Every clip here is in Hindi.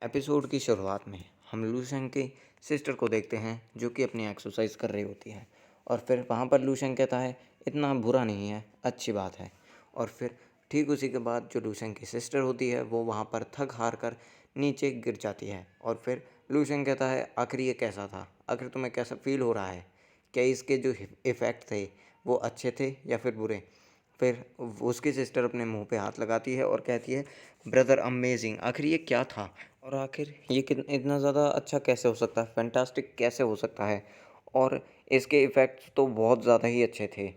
एपिसोड की शुरुआत में हम लूशेंग की सिस्टर को देखते हैं जो कि अपनी एक्सरसाइज कर रही होती है। और फिर वहाँ पर लूशेंग कहता है इतना बुरा नहीं है, अच्छी बात है। और फिर ठीक उसी के बाद जो लूशेंग की सिस्टर होती है वो वहाँ पर थक हार कर नीचे गिर जाती है। और फिर लूशेंग कहता है आखिर ये कैसा था, आखिर तुम्हें कैसा फील हो रहा है, क्या इसके जो इफ़ेक्ट थे वो अच्छे थे या फिर बुरे। फिर उसकी सिस्टर अपने मुंह पे हाथ लगाती है और कहती है ब्रदर अमेजिंग, आखिर ये क्या था और आखिर ये इतना ज़्यादा अच्छा कैसे हो सकता है, फैंटास्टिक कैसे हो सकता है। और इसके इफ़ेक्ट्स तो बहुत ज़्यादा ही अच्छे थे।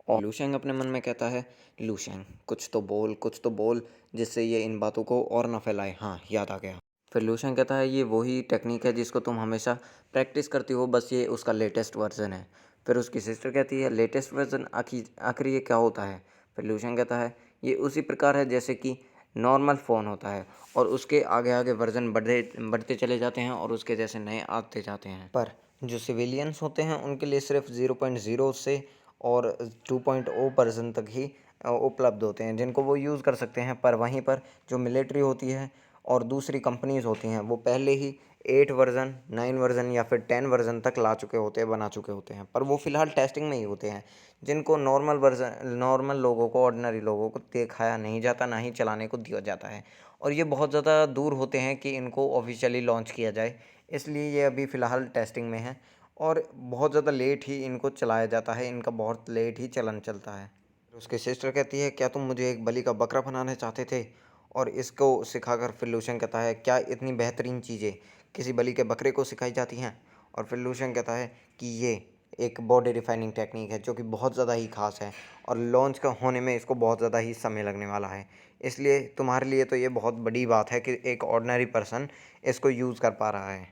और लूशेंग अपने मन में कहता है लूशेंग कुछ तो बोल, कुछ तो बोल जिससे ये इन बातों को और ना फैलाए। हाँ, याद आ गया। फिर लूशेंग कहता है ये वही टेक्निक है जिसको तुम हमेशा प्रैक्टिस करती हो, बस ये उसका लेटेस्ट वर्जन है। फिर उसकी सिस्टर कहती है लेटेस्ट वर्जन, आखिर आखिर ये क्या होता है। फिर लूशेंग कहता है ये उसी प्रकार है जैसे कि नॉर्मल फ़ोन होता है और उसके आगे आगे वर्जन बढ़ते बढ़ते चले जाते हैं और उसके जैसे नए आते जाते हैं। पर जो सिविलियंस होते हैं उनके लिए सिर्फ 0.0 से और 2.0 वर्जन तक ही उपलब्ध होते हैं जिनको वो यूज़ कर सकते हैं। पर वहीं पर जो मिलिट्री होती है और दूसरी कंपनीज़ होती हैं वो पहले ही 8 वर्जन, 9 वर्जन या फिर 10 वर्जन तक ला चुके होते हैं, बना चुके होते हैं। पर वो फ़िलहाल टेस्टिंग में ही होते हैं, जिनको नॉर्मल लोगों को, ऑर्डिनरी लोगों को दिखाया नहीं जाता, ना ही चलाने को दिया जाता है। और ये बहुत ज़्यादा दूर होते हैं कि इनको ऑफ़िशियली लॉन्च किया जाए, इसलिए ये अभी फ़िलहाल टेस्टिंग में है और बहुत ज़्यादा लेट ही इनको चलाया जाता है, इनका बहुत लेट ही चलन चलता है। उसकी सिस्टर कहती है क्या तुम मुझे एक बलि का बकरा बनाना चाहते थे। और इसको सिखाकर फिर लूशन कहता है क्या इतनी बेहतरीन चीज़ें किसी बलि के बकरे को सिखाई जाती हैं। और फिर लूशन कहता है कि ये एक बॉडी रिफाइनिंग टेक्निक है जो कि बहुत ज़्यादा ही ख़ास है और लॉन्च का होने में इसको बहुत ज़्यादा ही समय लगने वाला है, इसलिए तुम्हारे लिए तो ये बहुत बड़ी बात है कि एक ऑर्डिनरी पर्सन इसको यूज़ कर पा रहा है।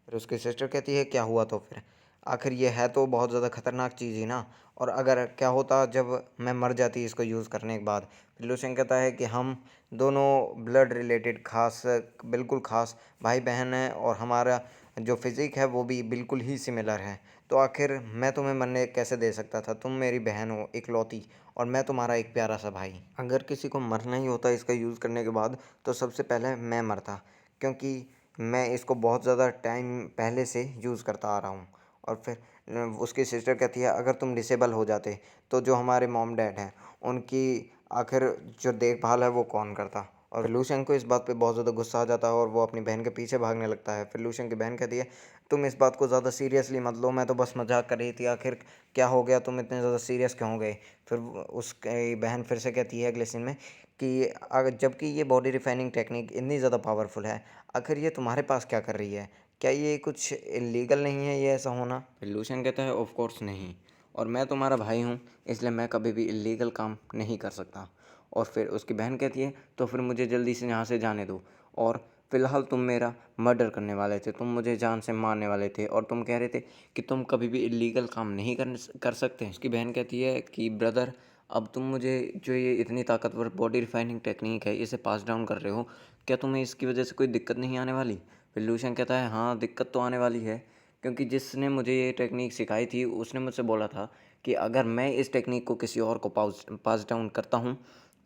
फिर उसकी सिस्टर कहती है क्या हुआ तो फिर, आखिर ये है तो बहुत ज़्यादा खतरनाक चीज़ ही ना। और अगर क्या होता जब मैं मर जाती इसको यूज़ करने के बाद। फिर लूसेंग कहता है कि हम दोनों ब्लड रिलेटेड खास, बिल्कुल खास भाई बहन हैं और हमारा जो फिज़िक है वो भी बिल्कुल ही सिमिलर है। तो आखिर मैं तुम्हें मरने कैसे दे सकता था, तुम मेरी बहन हो इकलौती और मैं तुम्हारा एक प्यारा सा भाई। अगर किसी को मरना ही होता इसका यूज़ करने के बाद तो सबसे पहले मैं मरता, क्योंकि मैं इसको बहुत ज़्यादा टाइम पहले से यूज़ करता आ रहा हूँ। और फिर उसकी सिस्टर कहती है अगर तुम डिसेबल हो जाते तो जो हमारे मॉम डैड हैं उनकी आखिर जो देखभाल है वो कौन करता। और लूशन को इस बात पे बहुत ज़्यादा गुस्सा आ जाता है और वो अपनी बहन के पीछे भागने लगता है। फिर लूशन की बहन कहती है तुम इस बात को ज़्यादा सीरियसली मत लो, मैं तो बस मजाक कर रही थी, आखिर क्या हो गया, तुम इतने ज़्यादा सीरियस क्यों हो गए। फिर उसकी बहन फिर से कहती है अगले सीन में कि अगर जबकि ये बॉडी रिफाइनिंग टेक्निक इतनी ज़्यादा पावरफुल है, आखिर ये तुम्हारे पास क्या कर रही है, क्या ये कुछ इलीगल नहीं है ये ऐसा होना। लूशन कहता है ऑफ कोर्स नहीं, और मैं तुम्हारा भाई हूँ इसलिए मैं कभी भी इलीगल काम नहीं कर सकता। और फिर उसकी बहन कहती है तो फिर मुझे जल्दी से यहाँ से जाने दो, और फ़िलहाल तुम मेरा मर्डर करने वाले थे, तुम मुझे जान से मारने वाले थे और तुम कह रहे थे कि तुम कभी भी इलीगल काम नहीं कर सकते। उसकी बहन कहती है कि ब्रदर अब तुम मुझे जो ये इतनी ताकतवर बॉडी रिफाइनिंग टेक्निक है इसे पास डाउन कर रहे हो, क्या तुम्हें इसकी वजह से कोई दिक्कत नहीं आने वाली। फिर लूशन कहता है हाँ दिक्कत तो आने वाली है, क्योंकि जिसने मुझे ये टेक्निक सिखाई थी उसने मुझसे बोला था कि अगर मैं इस टेक्निक को किसी और को पास डाउन करता हूँ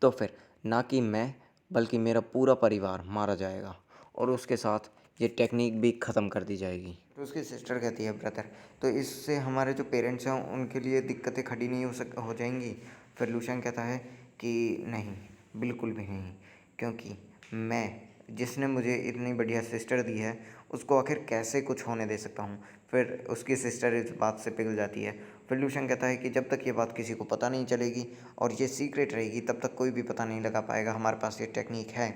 तो फिर ना कि मैं बल्कि मेरा पूरा परिवार मारा जाएगा और उसके साथ ये टेक्निक भी ख़त्म कर दी जाएगी। तो उसकी सिस्टर कहती है ब्रदर तो इससे हमारे जो पेरेंट्स हैं उनके लिए दिक्कतें खड़ी नहीं हो जाएंगी। फिर लूशन कहता है कि नहीं, बिल्कुल भी नहीं, क्योंकि मैं जिसने मुझे इतनी बढ़िया सिस्टर दी है उसको आखिर कैसे कुछ होने दे सकता हूँ। फिर उसकी सिस्टर इस बात से पिघल जाती है। फिर लूशन कहता है कि जब तक ये बात किसी को पता नहीं चलेगी और ये सीक्रेट रहेगी तब तक कोई भी पता नहीं लगा पाएगा हमारे पास ये टेक्निक है।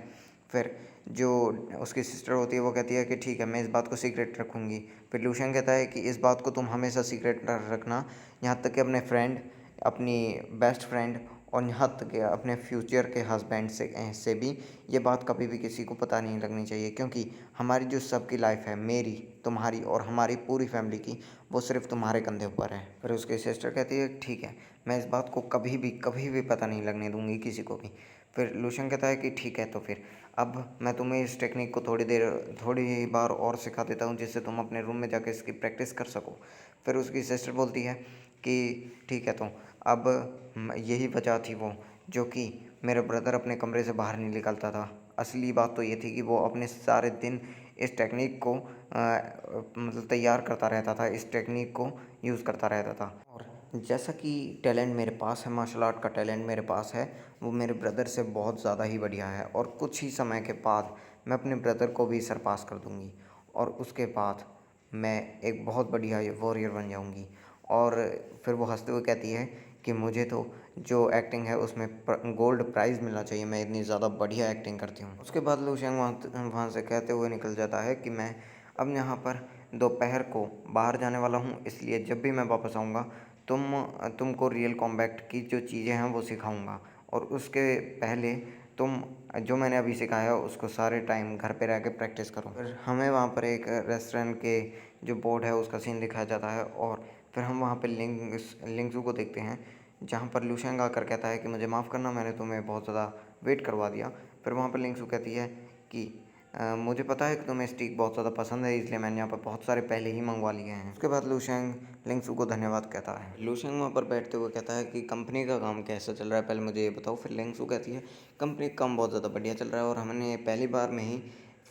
फिर जो उसकी सिस्टर होती है वो कहती है कि ठीक है मैं इस बात को सीक्रेट रखूँगी। फिर लूशन कहता है कि इस बात को तुम हमेशा सीक्रेट रखना, यहाँ तक कि अपने फ्रेंड, अपनी बेस्ट फ्रेंड और यहाँ तक कि अपने फ्यूचर के हस्बैंड से भी ये बात कभी भी किसी को पता नहीं लगनी चाहिए, क्योंकि हमारी जो सबकी लाइफ है, मेरी, तुम्हारी और हमारी पूरी फैमिली की, वो सिर्फ तुम्हारे कंधे ऊपर है। फिर उसकी सिस्टर कहती है ठीक है मैं इस बात को कभी भी पता नहीं लगने दूंगी किसी को भी। फिर लूशन कहता है कि ठीक है तो फिर अब मैं तुम्हें इस टेक्निक को थोड़ी बार और सिखा देता हूँ जिससे तुम अपने रूम में जाकर इसकी प्रैक्टिस कर सको। फिर उसकी सिस्टर बोलती है कि ठीक है तो अब यही वजह थी वो जो कि मेरा ब्रदर अपने कमरे से बाहर नहीं निकलता था, असली बात तो ये थी कि वो अपने सारे दिन इस टेक्निक को मतलब तैयार करता रहता था, इस टेक्निक को यूज़ करता रहता था। और जैसा कि टैलेंट मेरे पास है, मार्शल आर्ट का टैलेंट मेरे पास है, वो मेरे ब्रदर से बहुत ज़्यादा ही बढ़िया है और कुछ ही समय के बाद मैं अपने ब्रदर को भी सरपास कर दूँगी और उसके बाद मैं एक बहुत बढ़िया वॉरियर बन जाऊँगी। और फिर वो हँसते हुए कहती है कि मुझे तो जो एक्टिंग है उसमें गोल्ड प्राइज़ मिलना चाहिए, मैं इतनी ज़्यादा बढ़िया एक्टिंग करती हूँ। उसके बाद लू शेंग वहाँ से कहते हुए निकल जाता है कि मैं अब यहाँ पर दोपहर को बाहर जाने वाला हूँ, इसलिए जब भी मैं वापस आऊँगा तुमको रियल कॉम्बैट की जो चीज़ें हैं वो सिखाऊँगा और उसके पहले तुम जो मैंने अभी सिखाया है उसको सारे टाइम घर पे रह के प्रैक्टिस करो। फिर हमें वहाँ पर एक रेस्टोरेंट के जो बोर्ड है उसका सीन दिखाया जाता है और फिर हम वहाँ पे लिंगज़ू को देखते हैं, जहाँ पर लू शेंग आकर कहता है कि मुझे माफ़ करना, मैंने तुम्हें बहुत ज़्यादा वेट करवा दिया। फिर वहाँ पर लिंगज़ू कहती है कि मुझे पता है कि तुम्हें स्टीक बहुत ज़्यादा पसंद है, इसलिए मैंने यहाँ पर बहुत सारे पहले ही मंगवा लिए हैं। उसके बाद लू शेंग लिंगज़ू को धन्यवाद कहता है। लू शेंग वहाँ पर बैठते हुए कहता है कि कंपनी का काम कैसा चल रहा है, पहले मुझे ये बताओ। फिर लिंगज़ू कहती है कंपनी का काम बहुत ज़्यादा बढ़िया चल रहा है और हमने पहली बार में ही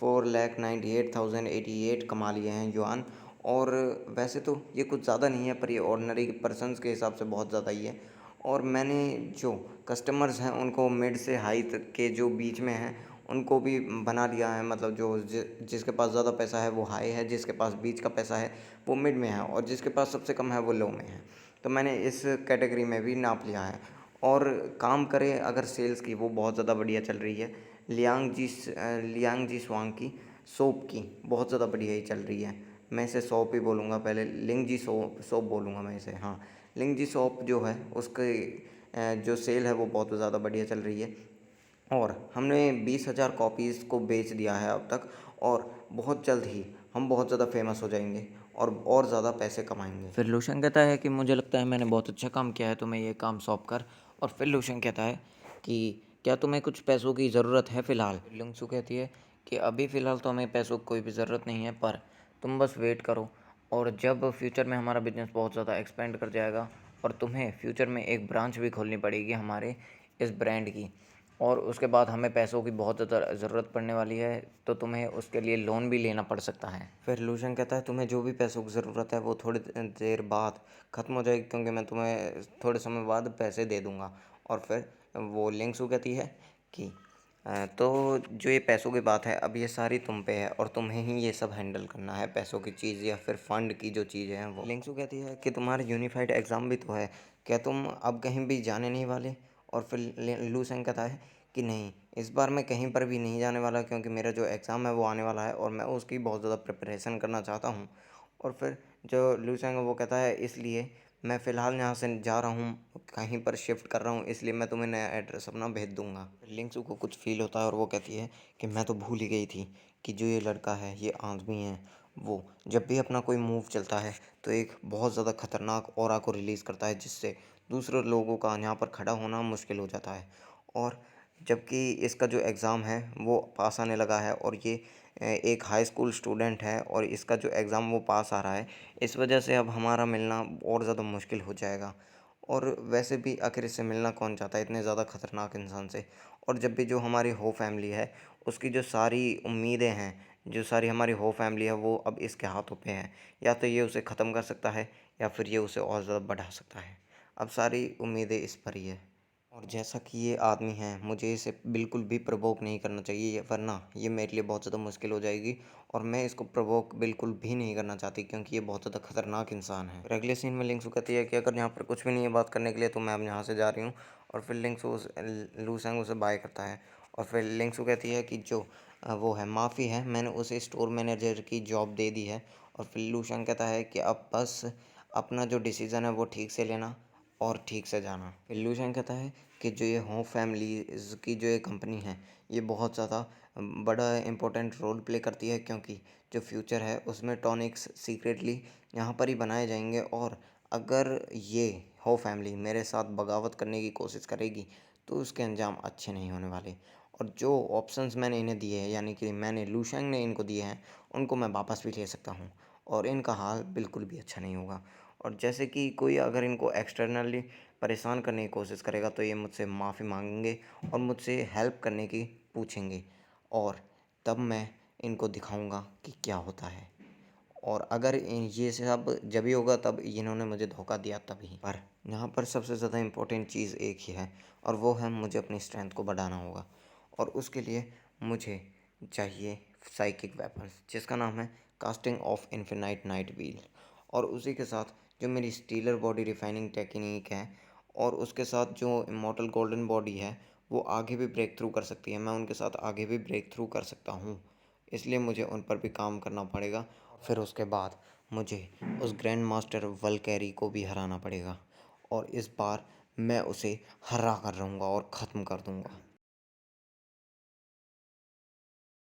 4,98,088 कमा लिए हैं युआन। और वैसे तो ये कुछ ज़्यादा नहीं है, पर ये ऑर्डिनरी पर्सन्स के हिसाब से बहुत ज़्यादा ही है। और मैंने जो कस्टमर्स हैं उनको मिड से हाई तक के जो बीच में हैं उनको भी बना लिया है, मतलब जो जिसके पास ज़्यादा पैसा है वो हाई है, जिसके पास बीच का पैसा है वो मिड में है और जिसके पास सबसे कम है वो लो में है। तो मैंने इस कैटेगरी में भी नाप लिया है। और काम करें अगर सेल्स की, वो बहुत ज़्यादा बढ़िया चल रही है। लियांग जी स्वांग की सोप की बहुत ज़्यादा बढ़िया ही चल रही है। मैं इसे सोप ही बोलूँगा, पहले लिंग जी सोप बोलूँगा मैं इसे। हाँ, लिंग जी सोप जो है उसकी जो सेल है वो बहुत ज़्यादा बढ़िया चल रही है और हमने 20,000 कॉपीज़ को बेच दिया है अब तक और बहुत जल्द ही हम बहुत ज़्यादा फेमस हो जाएंगे और ज़्यादा पैसे कमाएंगे। फिर लूशन कहता है कि मुझे लगता है मैंने बहुत अच्छा काम किया है, तुम्हें ये काम सौंप कर। और फिर लूशन कहता है कि क्या तुम्हें कुछ पैसों की ज़रूरत है फ़िलहाल। लुंगसू कहती है कि अभी फ़िलहाल तो हमें पैसों की कोई भी ज़रूरत नहीं है, पर तुम बस वेट करो और जब फ्यूचर में हमारा बिजनेस बहुत ज़्यादा एक्सपेंड कर जाएगा और तुम्हें फ्यूचर में एक ब्रांच भी खोलनी पड़ेगी हमारे इस ब्रांड की, और उसके बाद हमें पैसों की बहुत ज़्यादा ज़रूरत पड़ने वाली है, तो तुम्हें उसके लिए लोन भी लेना पड़ सकता है। फिर लूशन कहता है तुम्हें जो भी पैसों की ज़रूरत है वो थोड़ी देर बाद ख़त्म हो जाएगी, क्योंकि मैं तुम्हें थोड़े समय बाद पैसे दे दूँगा। और फिर वो लिंगसू कहती है कि तो जो ये पैसों की बात है अब ये सारी तुम पे है और तुम्हें ही ये सब हैंडल करना है, पैसों की चीज़ या फिर फ़ंड की जो चीज़ें हैं वो। लिंगसू कहती है कि तुम्हारा यूनिफाइड एग्ज़ाम भी तो है, क्या तुम अब कहीं भी जाने नहीं वाले। और फिर लू सेंग कहता है कि नहीं, इस बार मैं कहीं पर भी नहीं जाने वाला, क्योंकि मेरा जो एग्ज़ाम है वो आने वाला है और मैं उसकी बहुत ज़्यादा प्रिपरेशन करना चाहता हूँ। और फिर जो लू सेंग है वो कहता है इसलिए मैं फ़िलहाल यहाँ से जा रहा हूँ, कहीं पर शिफ्ट कर रहा हूँ, इसलिए मैं तुम्हें नया एड्रेस अपना भेज दूँगा। लिंक्सू को कुछ फ़ील होता है और वो कहती है कि मैं तो भूल ही गई थी कि जो ये लड़का है, ये आदमी है, वो जब भी अपना कोई मूव चलता है तो एक बहुत ज़्यादा खतरनाक ऑरा को रिलीज़ करता है, जिससे दूसरे लोगों का यहाँ पर खड़ा होना मुश्किल हो जाता है। और जबकि इसका जो एग्ज़ाम है वो पास आने लगा है और ये एक हाई स्कूल स्टूडेंट है और इसका जो एग्ज़ाम वो पास आ रहा है, इस वजह से अब हमारा मिलना और ज़्यादा मुश्किल हो जाएगा। और वैसे भी आखिर इससे मिलना कौन चाहता है, इतने ज़्यादा ख़तरनाक इंसान से। और जब भी जो हमारी हो फैमिली है उसकी जो सारी उम्मीदें हैं, जो सारी हमारी हो फैमिली है वो अब इसके हाथों पे है, या तो ये उसे ख़त्म कर सकता है या फिर ये उसे और ज़्यादा बढ़ा सकता है। अब सारी उम्मीदें इस पर ही है। और जैसा कि ये आदमी है, मुझे इसे बिल्कुल भी प्रवोक नहीं करना चाहिए, वरना ये मेरे लिए बहुत ज़्यादा मुश्किल हो जाएगी और मैं इसको प्रवोक बिल्कुल भी नहीं करना चाहती, क्योंकि ये बहुत ज़्यादा खतरनाक इंसान है। फिर अगले सीन में लिंक्सू कहती है कि अगर यहाँ पर कुछ भी नहीं है बात करने के लिए तो मैं अब यहाँ से जा रही हूँ। और फिर लू सेंग उसे बाय करता है और फिर लिंक्सू कहती है कि जो वो है माफ़ी है, मैंने उसे स्टोर मैनेजर की जॉब दे दी है। और फिर लू सेंग कहता है कि अब बस अपना जो डिसीज़न है वो ठीक से लेना और ठीक से जाना। फिर लू सेंग कहता है कि जो ये होम फैमिलीज़ की जो ये कंपनी है, ये बहुत ज़्यादा बड़ा इम्पोर्टेंट रोल प्ले करती है, क्योंकि जो फ्यूचर है उसमें टॉनिक्स सीक्रेटली यहाँ पर ही बनाए जाएंगे। और अगर ये हो फैमिली मेरे साथ बगावत करने की कोशिश करेगी तो उसके अंजाम अच्छे नहीं होने वाले। और जो ऑप्शंस मैंने इन्हें दिए हैं, यानी कि मैंने लू शेंग ने इनको दिए हैं, उनको मैं वापस भी ले सकता हूँ और इनका हाल बिल्कुल भी अच्छा नहीं होगा। और जैसे कि कोई अगर इनको एक्सटर्नली परेशान करने की कोशिश करेगा तो ये मुझसे माफ़ी मांगेंगे और मुझसे हेल्प करने की पूछेंगे। और तब मैं इनको दिखाऊंगा कि क्या होता है। और अगर ये सब जब ही होगा तब इन्होंने मुझे धोखा दिया तभी। पर यहाँ पर सबसे ज़्यादा इम्पोर्टेंट चीज़ एक ही है और वो है मुझे अपनी स्ट्रेंथ को बढ़ाना होगा। और उसके लिए मुझे चाहिए साइकिक वेपन्स जिसका नाम है casting of infinite night wheel. और उसी के साथ जो मेरी स्टीलर बॉडी रिफाइनिंग टेक्निक है और उसके साथ जो इमॉर्टल गोल्डन बॉडी है वो आगे भी ब्रेक थ्रू कर सकती है, मैं उनके साथ आगे भी ब्रेक थ्रू कर सकता हूँ। इसलिए मुझे उन पर भी काम करना पड़ेगा। फिर उसके बाद मुझे उस ग्रैंड मास्टर वलकैरी को भी हराना पड़ेगा और इस बार मैं उसे हरा कर रहूँगा और ख़त्म कर दूँगा।